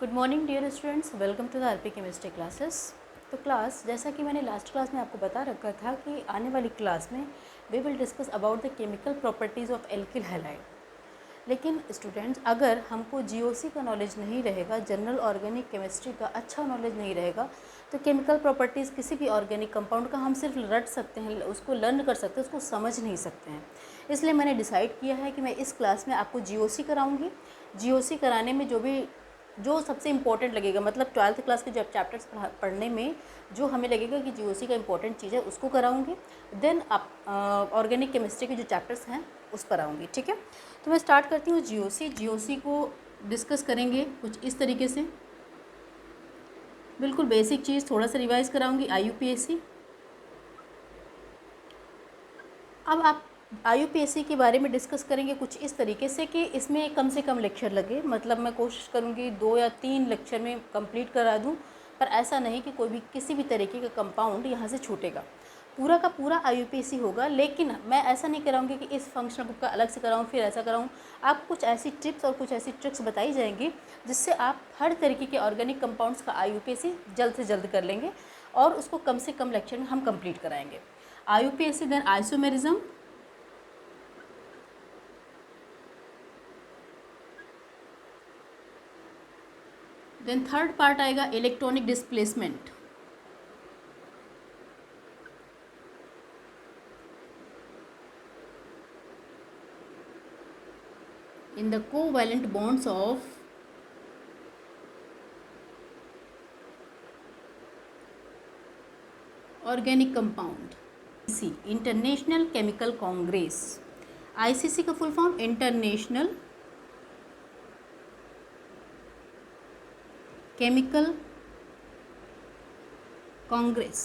Good morning dear students, welcome to the RP chemistry classes. तो class, जैसा कि मैंने लास्ट क्लास में आपको बता रखा था कि आने वाली क्लास में we will discuss about the chemical properties of alkyl halide. लेकिन स्टूडेंट्स, अगर हमको जीओसी का नॉलेज नहीं रहेगा, जनरल ऑर्गेनिक केमिस्ट्री का अच्छा नॉलेज नहीं रहेगा, तो केमिकल प्रॉपर्टीज़ किसी भी ऑर्गेनिक कंपाउंड का हम सिर्फ रट सकते हैं, उसको लर्न कर सकते हैं, उसको समझ नहीं सकते हैं। इसलिए मैंने डिसाइड किया है कि मैं इस क्लास में आपको जीओसी कराऊंगी। जीओसी कराने में जो सबसे इम्पोर्टेंट लगेगा, मतलब 12th क्लास के जो चैप्टर्स पढ़ने में जो हमें लगेगा कि जीओसी का इम्पोर्टेंट चीज़ है, उसको कराऊंगी। देन आप ऑर्गेनिक केमिस्ट्री के जो चैप्टर्स हैं उस पर आऊँगी। ठीक है, तो मैं स्टार्ट करती हूँ। जीओसी को डिस्कस करेंगे कुछ इस तरीके से, बिल्कुल बेसिक चीज़, थोड़ा सा रिवाइज कराऊंगी। आईयूपीएसी, अब आप आईयूपीएसी के बारे में डिस्कस करेंगे कुछ इस तरीके से कि इसमें कम से कम लेक्चर लगे, मतलब मैं कोशिश करूँगी 2 या 3 लेक्चर में कंप्लीट करा दूँ, पर ऐसा नहीं कि कोई भी किसी भी तरीके का कंपाउंड यहाँ से छूटेगा। पूरा का पूरा आईयूपीएसी होगा, लेकिन मैं ऐसा नहीं कराऊंगी कि इस फंक्शनल ग्रुप का अलग से कराऊँ फिर ऐसा कराऊँ। आप कुछ ऐसी टिप्स और कुछ ऐसी ट्रिक्स बताई जाएंगी जिससे आप हर तरीके के ऑर्गेनिक कंपाउंड्स का आईयूपीएसी जल्द से जल्द कर लेंगे और उसको कम से कम लेक्चर में हम कंप्लीट कराएंगे। IUPAC, then isomerism, then third part आएगा electronic displacement, in the covalent bonds of organic compound। International chemical congress, ICC का full form international chemical congress.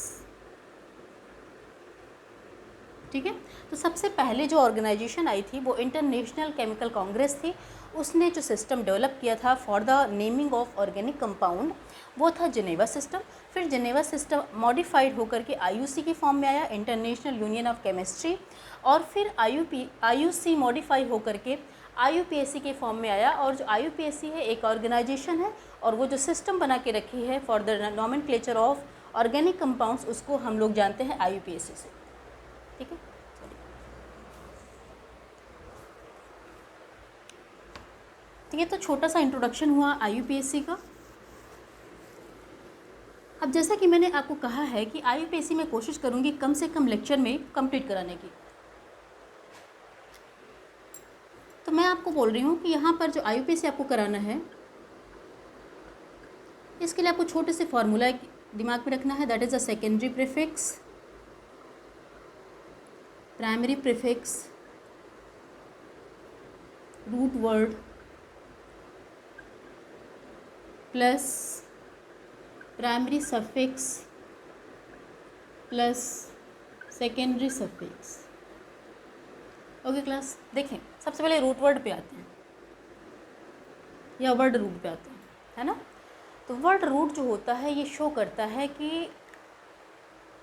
ठीक है, तो सबसे पहले जो ऑर्गेनाइजेशन आई थी वो इंटरनेशनल केमिकल कांग्रेस थी। उसने जो सिस्टम डेवलप किया था for the naming of organic compound, वो था जेनेवा सिस्टम। फिर जेनेवा सिस्टम मॉडिफाइड होकर के आईयूसी की फॉर्म में आया, इंटरनेशनल यूनियन ऑफ केमिस्ट्री, और फिर आईयूसी मॉडिफाई होकर के आईयूपीएसी के फॉर्म में आया। और जो आईयूपीएसी है एक ऑर्गेनाइजेशन है, और वो जो सिस्टम बना के रखी है for the nomenclature of organic compounds, उसको हम लोग जानते हैं आईयूपीएसी से। ठीक है, तो ये तो छोटा सा इंट्रोडक्शन हुआ आईयूपीएसी का। अब जैसा कि मैंने आपको कहा है कि आईयूपीएसी में कोशिश करूंगी कम से कम लेक्चर में कंप्लीट कराने की। तो मैं आपको बोल रही हूँ कि यहाँ पर जो आईयूपीएसी आपको कराना है, इसके लिए आपको छोटे से फॉर्मूला दिमाग में रखना है। That is a secondary prefix, primary prefix, root word plus primary suffix plus secondary suffix. Okay class, देखें सबसे पहले रूट वर्ड पे आते हैं या वर्ड रूट पे आते हैं, है ना। तो वर्ड रूट जो होता है ये शो करता है कि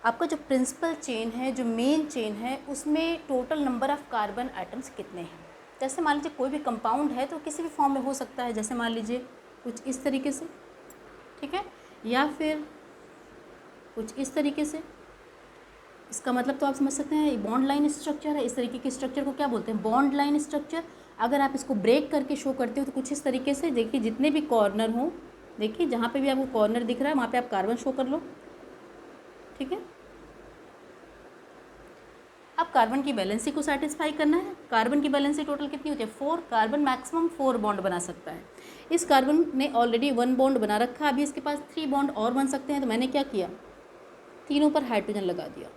आपका जो प्रिंसिपल चेन है, जो मेन चेन है, उसमें total number of carbon atoms कितने हैं। जैसे मान लीजिए कोई भी कंपाउंड है तो किसी भी फॉर्म में हो सकता है, जैसे मान लीजिए कुछ इस तरीके से, ठीक है, या फिर कुछ इस तरीके से। इसका मतलब तो आप समझ सकते हैं, बॉन्ड लाइन स्ट्रक्चर है। इस तरीके के स्ट्रक्चर को क्या बोलते हैं? Bond line structure. अगर आप इसको ब्रेक करके शो करते हो तो कुछ इस तरीके से, देखिए जितने भी कॉर्नर हों, देखिए जहाँ पे भी आपको कॉर्नर दिख रहा है वहाँ पे आप कार्बन शो कर लो। ठीक है, अब कार्बन की बैलेंसी को सेटिस्फाई करना है। कार्बन की बैलेंसी टोटल कितनी होती है? 4। कार्बन मैक्सिमम 4 बॉन्ड बना सकता है। इस कार्बन ने ऑलरेडी 1 बॉन्ड बना रखा है, अभी इसके पास 3 बॉन्ड और बन सकते हैं। तो मैंने क्या किया, तीनों पर हाइड्रोजन लगा दिया।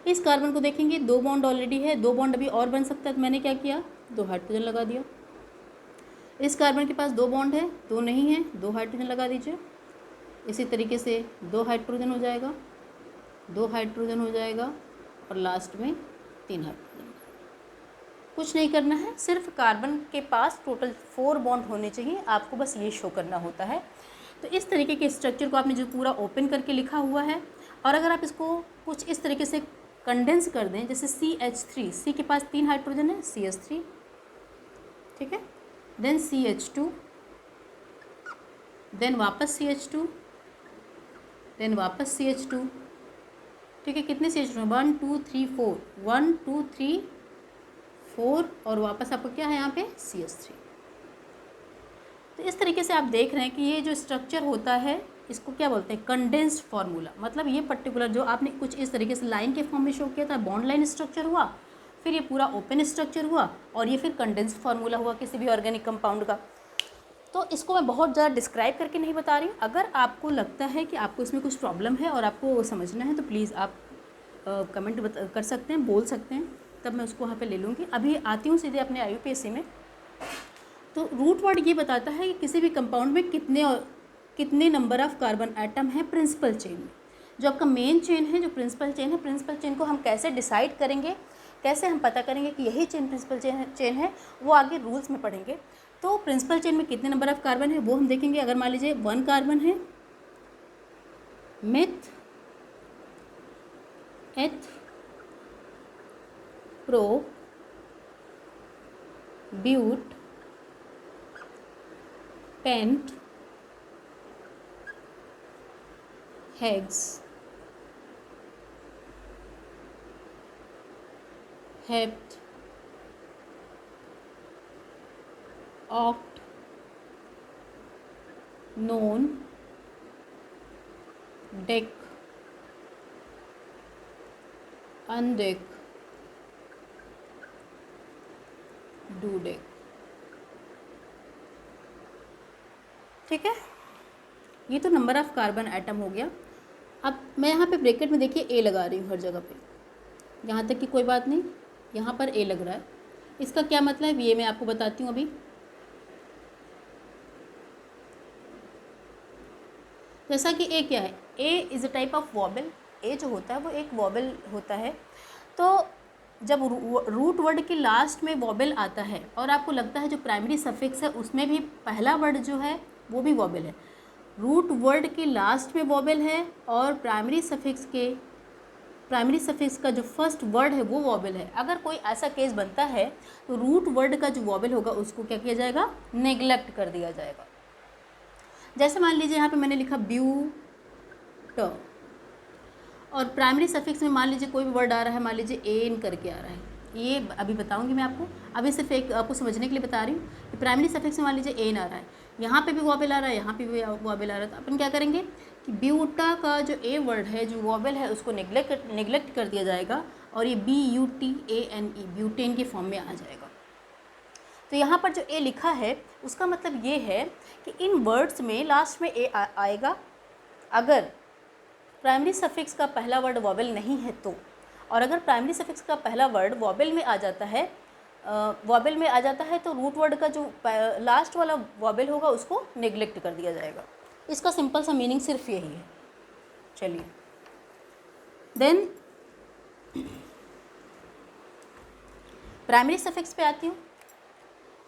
इस कार्बन को देखेंगे 2 बॉन्ड ऑलरेडी है, 2 बॉन्ड अभी और बन सकता है। तो मैंने क्या किया, 2 हाइड्रोजन लगा दिया। इस कार्बन के पास 2 बॉन्ड है, 2 नहीं है, 2 हाइड्रोजन लगा दीजिए। इसी तरीके से 2 हाइड्रोजन हो जाएगा, 2 हाइड्रोजन हो जाएगा, और लास्ट में 3 हाइड्रोजन। कुछ नहीं करना है, सिर्फ कार्बन के पास टोटल 4 बॉन्ड होने चाहिए, आपको बस ये शो करना होता है। तो इस तरीके के स्ट्रक्चर को आपने जो पूरा ओपन करके लिखा हुआ है, और अगर आप इसको कुछ इस तरीके से कंडेंस कर दें, जैसे CH3, सी के पास 3 हाइड्रोजन है, CH3, ठीक है, देन CH2, देन वापस CH2, देन वापस CH2, ठीक है। कितने CH2 हैं? 1 2 3 4, 1 2 3 4 और वापस आपको क्या है यहाँ पे CH3। तो इस तरीके से आप देख रहे हैं कि ये जो स्ट्रक्चर होता है इसको क्या बोलते हैं? Condensed formula. मतलब ये पर्टिकुलर जो आपने कुछ इस तरीके से लाइन के फॉर्म में शो किया था, बॉन्ड लाइन स्ट्रक्चर हुआ, फिर ये पूरा ओपन स्ट्रक्चर हुआ और ये फिर कंडेंस्ड फार्मूला हुआ किसी भी ऑर्गेनिक कंपाउंड का। तो इसको मैं बहुत ज़्यादा डिस्क्राइब करके नहीं बता रही हूँ। अगर आपको लगता है कि आपको इसमें कुछ प्रॉब्लम है और आपको समझना है तो प्लीज़ आप कमेंट कर सकते हैं, बोल सकते हैं, तब मैं उसको वहाँ पे ले लूँगी। अभी आती हूँ सीधे अपने IUPAC में। तो रूट वर्ड ये बताता है कि किसी भी कंपाउंड में कितने नंबर ऑफ़ कार्बन एटम है प्रिंसिपल चेन में। जो आपका मेन चेन है, जो प्रिंसिपल चेन है, प्रिंसिपल चेन को हम कैसे डिसाइड करेंगे, कैसे हम पता करेंगे कि यही चेन प्रिंसिपल चेन है, वो आगे रूल्स में पढ़ेंगे। तो प्रिंसिपल चेन में कितने नंबर ऑफ़ कार्बन है वो हम देखेंगे। अगर मान लीजिए 1 कार्बन है, meth, eth, pro, but, pent, hex, hept, oct, non, dec, undec, dodec, ठीक है। ये तो नंबर ऑफ़ कार्बन एटम हो गया। अब मैं यहाँ पे ब्रैकेट में देखिए ए लगा रही हूँ हर जगह पे, यहाँ तक कि कोई बात नहीं, यहाँ पर ए लग रहा है। इसका क्या मतलब ये मैं आपको बताती हूँ अभी। जैसा कि ए क्या है, A is a type of wobble. A जो होता है वो एक वॉबल होता है। तो जब रूट वर्ड के लास्ट में वॉबल आता है और आपको लगता है जो प्राइमरी सफिक्स है उसमें भी पहला वर्ड जो है वो भी वॉबल है, रूट वर्ड के लास्ट में वॉबल है और प्राइमरी सफिक्स का जो फर्स्ट वर्ड है वो वॉबल है। अगर कोई ऐसा केस बनता है तो रूट वर्ड का जो वॉबल होगा उसको क्या किया जाएगा? नेग्लेक्ट कर दिया जाएगा। जैसे मान लीजिए यहाँ पे मैंने लिखा ब्यूट और प्राइमरी सफिक्स में मान लीजिए कोई भी वर्ड आ रहा है, मान लीजिए एन करके आ रहा है, ये अभी बताऊंगी मैं आपको। अभी सिर्फ एक आपको समझने के लिए बता रही हूँ कि प्राइमरी सफिक्स में मान लीजिए एन आ रहा है, यहाँ पे भी वॉबल आ रहा है, यहाँ पे भी वॉबल आ रहा है, तो अपन क्या करेंगे कि ब्यूटा का जो ए वर्ड है, जो वॉबल है, उसको नेग्लेक्ट कर दिया जाएगा और ये BUTANE ब्यूटेन के फॉर्म में आ जाएगा। तो यहाँ पर जो ए लिखा है उसका मतलब ये है कि इन वर्ड्स में लास्ट में ए आएगा अगर प्राइमरी सफिक्स का पहला वर्ड वॉबल नहीं है तो। और अगर प्राइमरी सफिक्स का पहला वर्ड वॉबल में आ जाता है तो रूट वर्ड का जो लास्ट वाला वॉबल होगा उसको नेग्लेक्ट कर दिया जाएगा। इसका सिंपल सा मीनिंग सिर्फ यही है। चलिए देन प्राइमरी सफिक्स पे आती हूँ,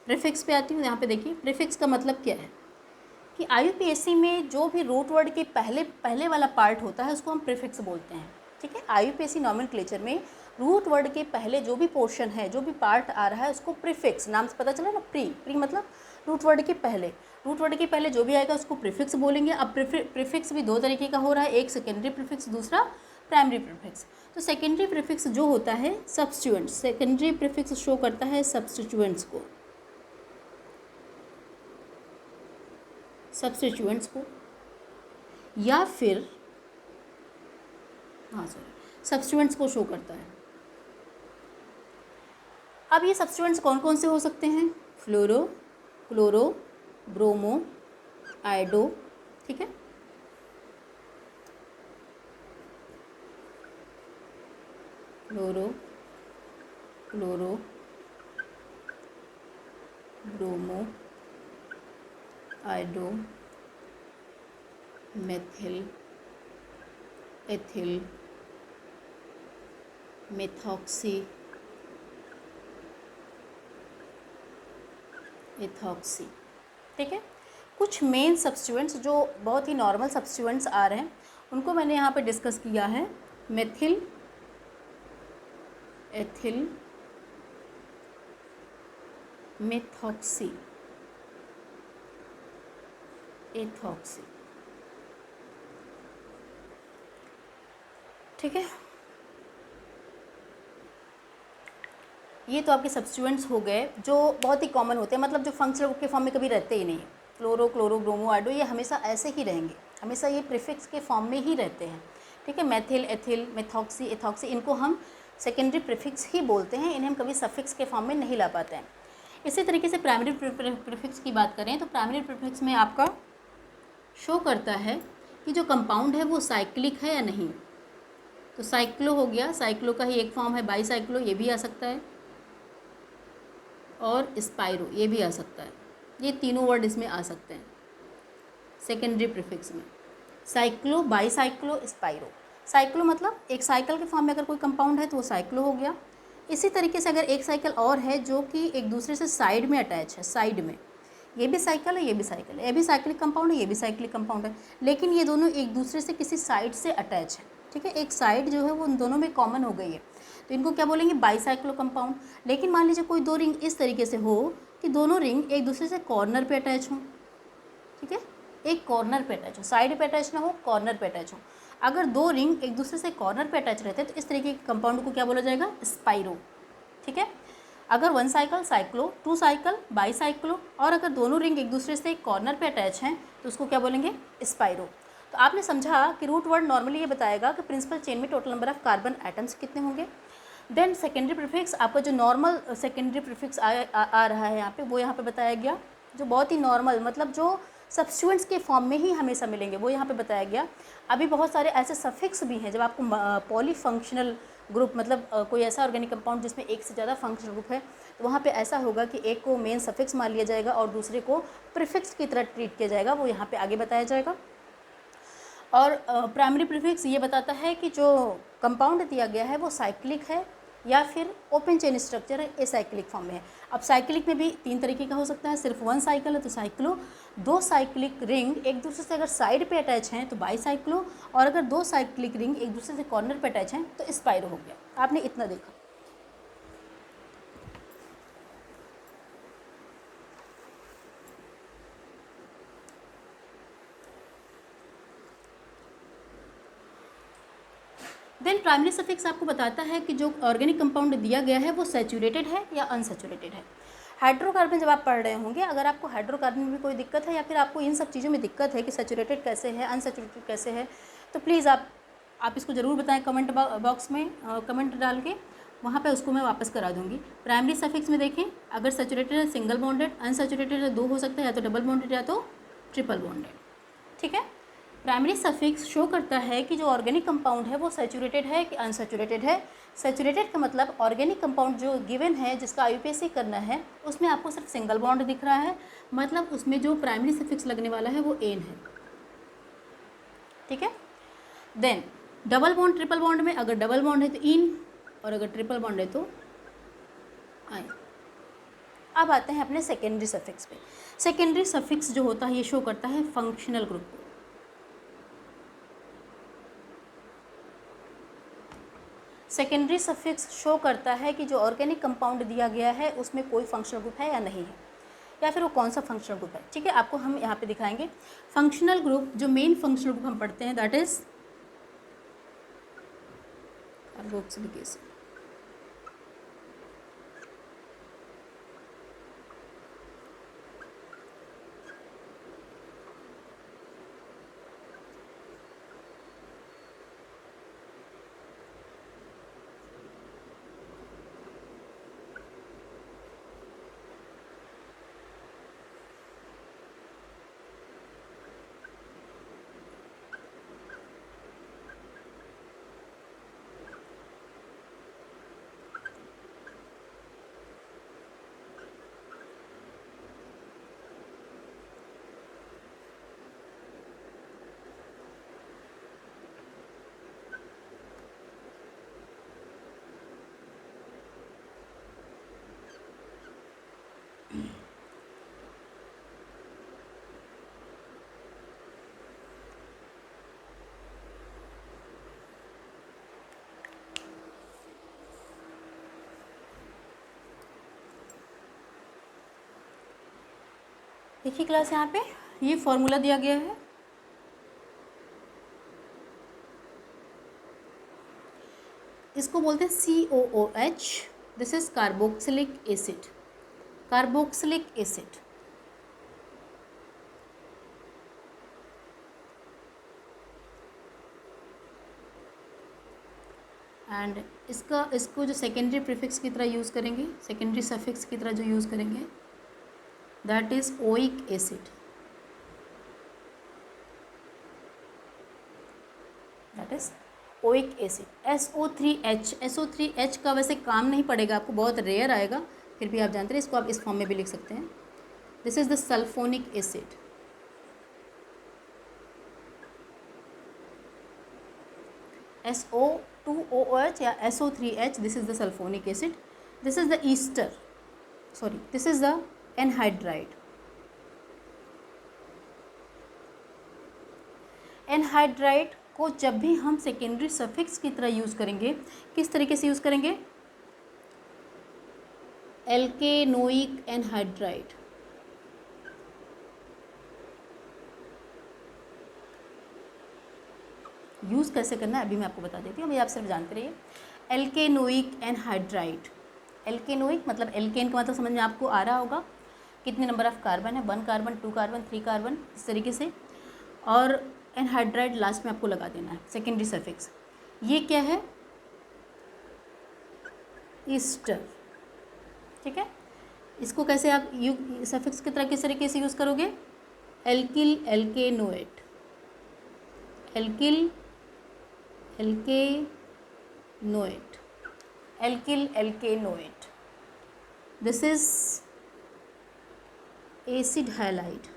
प्रीफिक्स पे आती हूँ। यहाँ पे देखिए प्रीफिक्स का मतलब क्या है कि IUPAC में जो भी रूट वर्ड के पहले वाला पार्ट होता है उसको हम प्रीफिक्स बोलते हैं, ठीक है। IUPAC नॉमेनक्लेचर में रूट वर्ड के पहले जो भी पोर्शन है, जो भी पार्ट आ रहा है उसको प्रीफिक्स, नाम से पता चला ना, प्री मतलब रूट वर्ड के पहले जो भी आएगा उसको प्रीफिक्स बोलेंगे। अब प्रीफिक्स भी 2 तरीके का हो रहा है, एक सेकेंडरी प्रीफिक्स, दूसरा प्राइमरी प्रीफिक्स। तो सेकेंडरी प्रीफिक्स जो होता है सब्स्टिट्यूएंट्स, सेकेंडरी प्रीफिक्स शो करता है सब्स्टिट्यूएंट्स को या फिर सब्स्टिट्यूएंट्स को शो करता है। अब ये सब्स्टिट्यूएंट्स कौन कौन से हो सकते हैं? फ्लोरो, क्लोरो, ब्रोमो, आयोडो, ठीक है। Fluoro, chloro, bromo, iodo, methyl, ethyl, methoxy, ethoxy, ठीक है। कुछ मेन सब्स्टिट्यूएंट्स जो बहुत ही नॉर्मल सब्स्टिट्यूएंट्स आ रहे हैं उनको मैंने यहाँ पे डिस्कस किया है। Methyl, ethyl, methoxy, ethoxy. ठीक है, ये तो आपके सब्स्टिट्यूएंट्स हो गए जो बहुत ही कॉमन होते हैं, मतलब जो फंक्शनल ग्रुप के फॉर्म में कभी रहते ही नहीं। क्लोरो, क्लोरो, ब्रोमो, आयोडो, ये हमेशा ऐसे ही रहेंगे, हमेशा ये प्रीफिक्स के फॉर्म में ही रहते हैं। ठीक है, मेथिल, एथिल, मेथॉक्सी, एथॉक्सी, इनको हम सेकेंडरी प्रीफिक्स ही बोलते हैं, इन्हें हम कभी सफिक्स के फॉर्म में नहीं ला पाते हैं। इसी तरीके से प्राइमरी प्रीफिक्स की बात करें तो प्राइमरी प्रीफिक्स में आपका शो करता है कि जो कंपाउंड है वो साइक्लिक है या नहीं। तो साइक्लो हो गया, साइक्लो का ही एक फॉर्म है बाईसाइक्लो, ये भी आ सकता है, और स्पाइरो ये भी आ सकता है। ये तीनों वर्ड इसमें आ सकते हैं सेकेंडरी प्रीफिक्स में, साइक्लो, बाईसाइक्लो, स्पाइरो। साइक्लो मतलब एक साइकिल के फॉर्म में अगर कोई कंपाउंड है तो वो साइक्लो हो गया। इसी तरीके से अगर एक साइकिल और है जो कि एक दूसरे से साइड में अटैच है, साइड में, ये भी साइकिल है, ये भी साइकिल है, ये भी साइक्लिक कंपाउंड है, ये भी साइक्लिक कंपाउंड है, लेकिन ये दोनों एक दूसरे से किसी साइड से अटैच है। ठीक है, एक साइड जो है वो उन दोनों में कॉमन हो गई है, तो इनको क्या बोलेंगे, बाईसाइक्लो कंपाउंड। लेकिन मान लीजिए कोई दो रिंग इस तरीके से हो कि दोनों रिंग एक दूसरे से कॉर्नर पे अटैच हों। ठीक है, एक कॉर्नर पे अटैच हो, साइड पे अटैच ना हो, कॉर्नर पे अटैच हो। अगर दो रिंग एक दूसरे से कॉर्नर पे अटैच रहते हैं तो इस तरीके के कंपाउंड को क्या बोला जाएगा, स्पाइरो। ठीक है, अगर one cycle cyclo, two cycle bicyclo, और अगर दोनों रिंग एक दूसरे से कॉर्नर पे अटैच हैं तो उसको क्या बोलेंगे, स्पाइरो। तो आपने समझा कि रूट वर्ड नॉर्मली ये बताएगा कि प्रिंसिपल चेन में total number of carbon atoms कितने होंगे। देन सेकेंडरी प्रीफिक्स, आपका जो नॉर्मल सेकेंडरी प्रीफिक्स आ रहा है यहाँ पे, वो यहाँ पे बताया गया, जो बहुत ही नॉर्मल, मतलब जो सब्स्टिट्यूएंट्स के फॉर्म में ही हमेशा मिलेंगे, वो यहाँ पे बताया गया। अभी बहुत सारे ऐसे सफिक्स भी हैं, जब आपको पॉलीफंक्शनल ग्रुप, मतलब कोई ऐसा ऑर्गेनिक कंपाउंड जिसमें एक से ज़्यादा फंक्शनल ग्रुप है, तो वहाँ पे ऐसा होगा कि एक को मेन सफिक्स मान लिया जाएगा और दूसरे को प्रीफिक्स की तरह ट्रीट किया जाएगा, वो यहाँ पे आगे बताया जाएगा। और प्राइमरी प्रीफिक्स ये बताता है कि जो कंपाउंड दिया गया है वो साइक्लिक है या फिर ओपन चेन स्ट्रक्चर है, एसाइक्लिक फॉर्म में है। अब साइक्लिक में भी तीन तरीके का हो सकता है, सिर्फ वन साइकिल है तो साइक्लो, दो साइक्लिक रिंग एक दूसरे से अगर साइड पे अटैच हैं तो बाईसाइक्लो, और अगर दो साइक्लिक रिंग एक दूसरे से कॉर्नर पे अटैच हैं तो स्पाइरो हो गया। आपने इतना देखा। देन प्राइमरी सफिक्स आपको बताता है कि जो ऑर्गेनिक कंपाउंड दिया गया है वो सैचुरेटेड है या अनसैचुरेटेड है। हाइड्रोकार्बन जब आप पढ़ रहे होंगे, अगर आपको हाइड्रोकार्बन में भी कोई दिक्कत है या फिर आपको इन सब चीज़ों में दिक्कत है कि सैचुरेटेड कैसे है, अनसैचुरेटेड कैसे है, तो प्लीज़ आप इसको ज़रूर बताएं कमेंट बॉक्स में, कमेंट डाल के, वहाँ पे उसको मैं वापस करा दूँगी। प्राइमरी सफिक्स में देखें, अगर सैचुरेटेड है सिंगल बॉन्डेड, अनसैचुरेटेड है दो हो सकता है, या तो डबल बॉन्डेड या तो ट्रिपल बॉन्डेड। ठीक है, प्राइमरी सफिक्स शो करता है कि जो ऑर्गेनिक कंपाउंड है वो सैचुरेटेड है कि अनसैचुरेटेड है। सैचुरेटेड का मतलब ऑर्गेनिक कंपाउंड जो गिवन है, जिसका आईयूपीएसी करना है, उसमें आपको सिर्फ सिंगल बॉन्ड दिख रहा है, मतलब उसमें जो प्राइमरी सफिक्स लगने वाला है वो एन है। ठीक है, then double bond, triple bond में अगर डबल बॉन्ड है तो इन, और अगर ट्रिपल बॉन्ड है तो आइन। अब आते हैं अपने सेकेंडरी सफिक्स पे। सेकेंडरी सफिक्स जो होता है ये शो करता है फंक्शनल ग्रुप को। सेकेंडरी सफिक्स शो करता है कि जो ऑर्गेनिक कंपाउंड दिया गया है उसमें कोई फंक्शनल ग्रुप है या नहीं है, या फिर वो कौन सा फंक्शनल ग्रुप है। ठीक है, आपको हम यहाँ पे दिखाएंगे फंक्शनल ग्रुप। जो मेन फंक्शनल ग्रुप हम पढ़ते हैं दैट इज कार्बोक्सिलिक एसिड। देखिए क्लास यहाँ पे ये फॉर्मूला दिया गया है। इसको बोलते हैं COOH। This is carboxylic acid, carboxylic acid. And इसको जो सेकेंडरी प्रीफिक्स की तरह यूज़ करेंगे, सेकेंडरी सफिक्स की तरह जो यूज़ करेंगे, that is oic acid, that is oic acid. SO3H, SO3H का वैसे काम नहीं पड़ेगा आपको, बहुत रेयर आएगा, फिर भी आप जानते हैं, इसको आप इस फॉर्म में भी लिख सकते हैं। This is the sulphonic acid. SO2OH या SO3H, this is the sulphonic acid. This is the Easter, sorry this is the anhydride. Anhydride को जब भी हम सेकेंडरी सफिक्स की तरह यूज़ करेंगे, किस तरीके से यूज़ करेंगे? एल्केनोइक एनहाइड्राइड। यूज़ कैसे करना है अभी मैं आपको बता देती हूँ, अभी आप सिर्फ जानते रहिए। एल्केनोइक एनहाइड्राइड, एल्केनोइक मतलब एल्केन का मतलब समझ में आपको आ रहा होगा, कितने नंबर ऑफ कार्बन है, 1 कार्बन, 2 कार्बन, 3 कार्बन, इस तरीके से, और एनहाइड्राइड लास्ट में आपको लगा देना है, सेकेंडरी सफिक्स। ये क्या है? ईस्टर, ठीक है। इसको कैसे आप सफिक्स की तरह किस तरीके से यूज़ करोगे? Alkyl alkanoate, alkyl alkanoate, alkyl alkanoate. This is acid halide,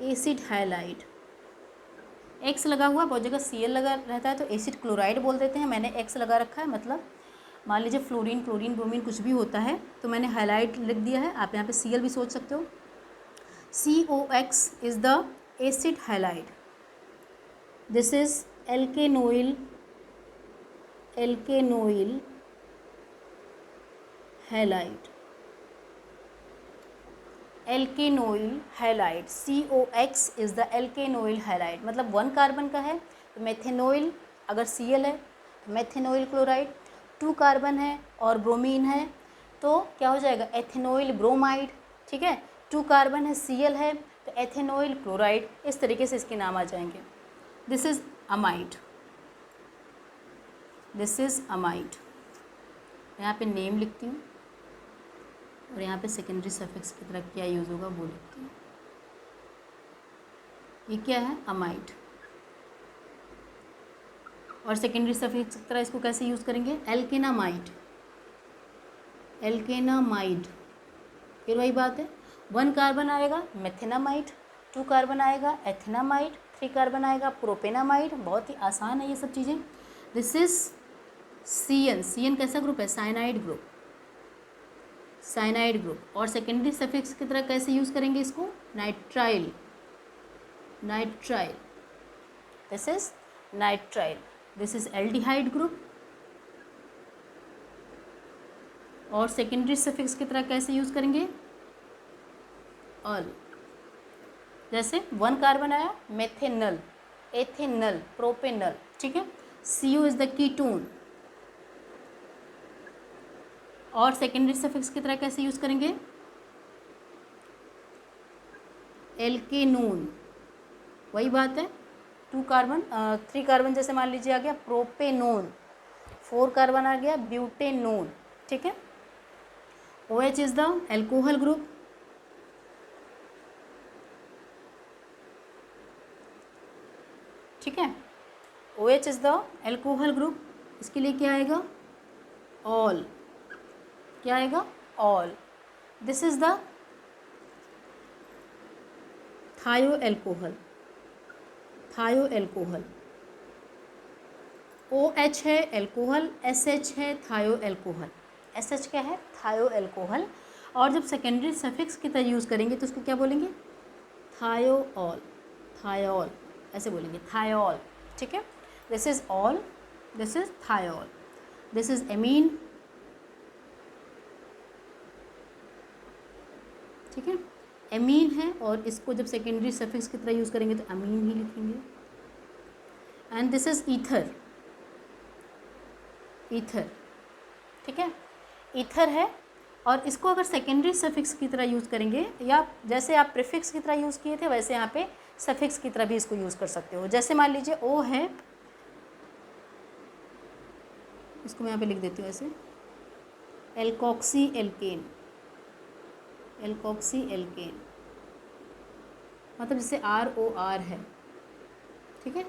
acid halide. X लगा हुआ, बहुत जगह Cl लगा रहता है तो एसिड क्लोराइड बोल देते हैं, मैंने एक्स लगा रखा है, मतलब मान लीजिए फ्लोरीन, क्लोरीन, ब्रोमीन कुछ भी होता है तो मैंने हाईलाइट लिख दिया है, आप यहाँ पे Cl भी सोच सकते हो। COX is the acid halide. This is alkanoyl, alkanoyl halide, alkanoyl halide. COX is the alkanoyl halide, मतलब 1 कार्बन का है तो मेथेनोइल, अगर Cl है तो मेथेनोइल क्लोराइड, 2 कार्बन है और ब्रोमीन है तो क्या हो जाएगा? एथेनोइल ब्रोमाइड, ठीक है। 2 कार्बन है, Cl है तो एथेनोइल क्लोराइड, इस तरीके से इसके नाम आ जाएंगे। This is amide, this is amide. यहाँ पे नेम लिखती हूँ और यहाँ पे सेकेंडरी सफिक्स की तरह क्या यूज़ होगा वो लिखती हूँ। ये क्या है? अमाइड। और सेकेंडरी सफिक्स की तरह इसको कैसे यूज़ करेंगे? एल्केनामाइड, एल्केनामाइड। फिर वही बात है, 1 कार्बन आएगा मेथेनामाइड, 2 कार्बन आएगा एथेनामाइड, 3 कार्बन आएगा प्रोपेनामाइड। बहुत ही आसान है ये सब चीज़ें। दिस इज CN, CN कैसा ग्रुप है? Cyanide group, cyanide group. और सेकेंडरी सफिक्स की तरह कैसे यूज़ करेंगे इसको? Nitrile, nitrile, this is nitrile. This is aldehyde group. और सेकेंडरी सफिक्स की तरह कैसे यूज़ करेंगे? ऑल। जैसे 1 कार्बन आया मेथेनल, एथेनल, प्रोपेनल, ठीक है। CO is the ketone. और सेकेंडरी सफिक्स की तरह कैसे यूज़ करेंगे? एल्केनोन, वही बात है। 2 कार्बन, 3 कार्बन जैसे मान लीजिए आ गया प्रोपेनोन, 4 कार्बन आ गया ब्यूटेनोन, ठीक है। OH is the alcohol group, ठीक है। OH is the alcohol group. इसके लिए क्या आएगा? ऑल, क्या आएगा? ऑल। दिस इज द थायो एल्कोहल, थायो एल्कोहल। OH है एल्कोहल, SH है थायो एल्कोहल। SH क्या है? थायो एल्कोहल। और जब सेकेंडरी सफिक्स की तरह यूज़ करेंगे तो उसको क्या बोलेंगे? थायोऑल, थायोल, ऐसे बोलेंगे थायोल, ठीक है। This is all, this is thiol, this is amine, ठीक है। एमीन है और इसको जब सेकेंडरी सफिक्स की तरह यूज़ करेंगे तो अमीन ही लिखेंगे। And this is ether, ether, ठीक है, ईथर है। और इसको अगर सेकेंडरी सफिक्स की तरह यूज़ करेंगे या जैसे आप प्रीफिक्स की तरह यूज़ किए थे वैसे यहाँ पे सफिक्स की तरह भी इसको यूज़ कर सकते हो। जैसे मान लीजिए ओ है, इसको मैं यहाँ पे लिख देती हूँ ऐसे, एल्कोक्सी एल्केन, एल्कोक्सी एल्केन, मतलब जैसे ROR है, ठीक है,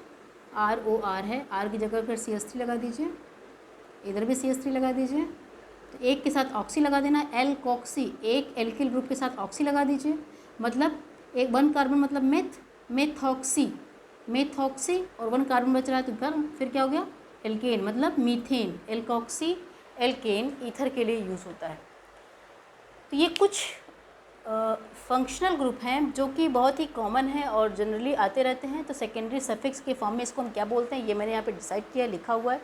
ROR है, R की जगह फिर CH3 लगा दीजिए, इधर भी CH3 लगा दीजिए, तो एक के साथ ऑक्सी लगा देना, एल्कोक्सी, एक एल्किल ग्रुप के साथ ऑक्सी लगा दीजिए, मतलब एक 1 कार्बन मतलब मेथ, मेथॉक्सी, मेथॉक्सी और 1 कार्बन बच रहा है तो फिर क्या हो गया, एल्केन, मतलब मीथेन, एल्कोक्सी एल्केन ईथर के लिए यूज़ होता है। तो ये कुछ फंक्शनल ग्रुप हैं जो कि बहुत ही कॉमन है और जनरली आते रहते हैं। तो सेकेंडरी सफिक्स के फॉर्म में इसको हम क्या बोलते हैं ये मैंने यहाँ पे डिसाइड किया, लिखा हुआ है।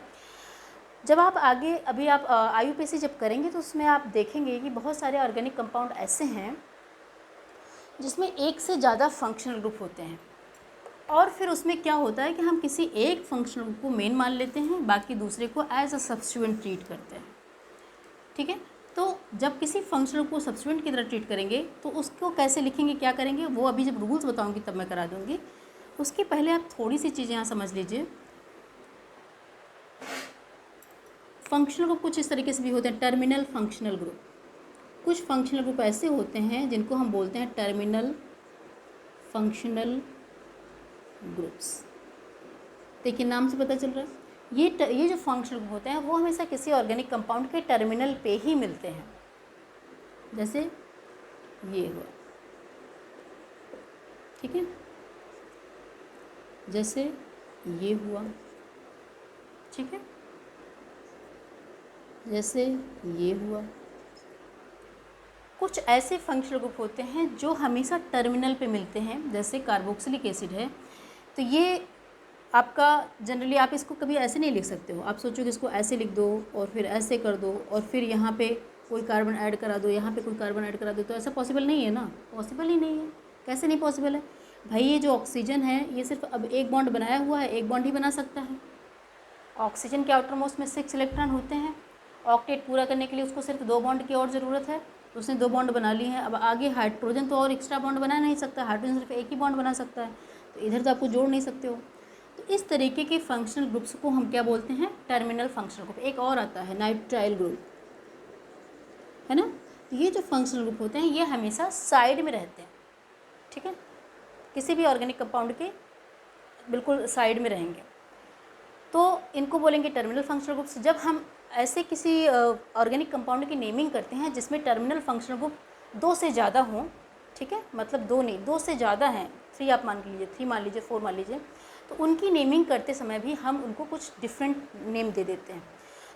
जब आप आगे अभी आप IUPAC जब करेंगे तो उसमें आप देखेंगे कि बहुत सारे ऑर्गेनिक कंपाउंड ऐसे हैं जिसमें एक से ज़्यादा फंक्शनल ग्रुप होते हैं और फिर उसमें क्या होता है कि हम किसी एक फंक्शनल ग्रुप को मेन मान लेते हैं, बाकी दूसरे को एज अ सब्स्टिट्यूएंट ट्रीट करते हैं, ठीक है। तो जब किसी फंक्शनल को सब्स्टिट्यूएंट की तरह ट्रीट करेंगे तो उसको कैसे लिखेंगे, क्या करेंगे, वो अभी जब रूल्स बताऊँगी तब मैं करा दूँगी। उसके पहले आप थोड़ी सी चीज़ें यहाँ समझ लीजिए। फंक्शनल ग्रुप कुछ इस तरीके से भी होते हैं, टर्मिनल फंक्शनल ग्रुप। कुछ फंक्शनल ग्रुप ऐसे होते हैं जिनको हम बोलते हैं टर्मिनल फंक्शनल ग्रुप्स। देखिए नाम से पता चल रहा है, ये जो फंक्शनल ग्रुप होते हैं वो हमेशा किसी ऑर्गेनिक कंपाउंड के टर्मिनल पे ही मिलते हैं। जैसे ये हुआ, ठीक है, जैसे ये हुआ, ठीक है, जैसे ये हुआ। कुछ ऐसे फंक्शनल ग्रुप होते हैं जो हमेशा टर्मिनल पे मिलते हैं, जैसे कार्बोक्सिलिक एसिड है। तो ये आपका जनरली आप इसको कभी ऐसे नहीं लिख सकते हो, आप सोचो कि इसको ऐसे लिख दो और फिर ऐसे कर दो और फिर यहाँ पे कोई कार्बन ऐड करा दो, यहाँ पे कोई कार्बन ऐड करा दो, तो ऐसा पॉसिबल नहीं है ना, पॉसिबल ही नहीं है। कैसे नहीं पॉसिबल है भाई, ये जो ऑक्सीजन है ये सिर्फ अब एक बॉन्ड बनाया हुआ है, एक बॉन्ड ही बना सकता है। ऑक्सीजन के आउटर मोस्ट में 6 इलेक्ट्रॉन होते हैं, ऑक्टेट पूरा करने के लिए उसको सिर्फ 2 बॉन्ड की और ज़रूरत है, तो उसने 2 बॉन्ड बना लिए हैं। अब आगे हाइड्रोजन तो और एक्स्ट्रा बॉन्ड बना नहीं सकता, हाइड्रोजन सिर्फ एक ही बॉन्ड बना सकता है, तो इधर तो आपको जोड़ नहीं सकते हो। तो इस तरीके के फंक्शनल ग्रुप्स को हम क्या बोलते हैं, टर्मिनल फंक्शनल ग्रुप। एक और आता है नाइट्राइल ग्रुप, है ना। तो ये जो फंक्शनल ग्रुप होते हैं ये हमेशा साइड में रहते हैं, ठीक है, किसी भी ऑर्गेनिक कंपाउंड के बिल्कुल साइड में रहेंगे, तो इनको बोलेंगे टर्मिनल फंक्शनल ग्रुप्स। जब हम ऐसे किसी ऑर्गेनिक कंपाउंड की नेमिंग करते हैं जिसमें टर्मिनल फंक्शनल ग्रुप 2 से ज़्यादा हों, ठीक है, मतलब 2 नहीं, 2 से ज़्यादा हैं, 3 आप मान लीजिए, 3 मान लीजिए, 4 मान लीजिए, तो उनकी नेमिंग करते समय भी हम उनको कुछ डिफरेंट नेम दे देते हैं।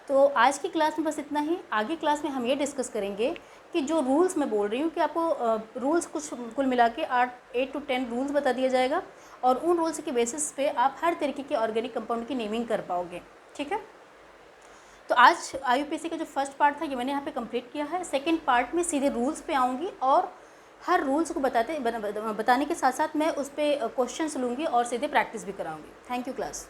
तो आज की क्लास में बस इतना ही। आगे क्लास में हम ये डिस्कस करेंगे कि जो रूल्स मैं बोल रही हूँ कि आपको रूल्स कुछ कुल मिला के 8 to 10 रूल्स बता दिया जाएगा और उन रूल्स के बेसिस पे आप हर तरीके के ऑर्गेनिक कंपाउंड की नेमिंग कर पाओगे, ठीक है। तो आज IUPAC का जो फर्स्ट पार्ट था ये मैंने यहाँ पे कंप्लीट किया है। सेकंड पार्ट में सीधे रूल्स पे आऊँगी और हर रूल्स को बताने के साथ साथ मैं उस पर क्वेश्चंस लूँगी और सीधे प्रैक्टिस भी कराऊँगी। Thank you class.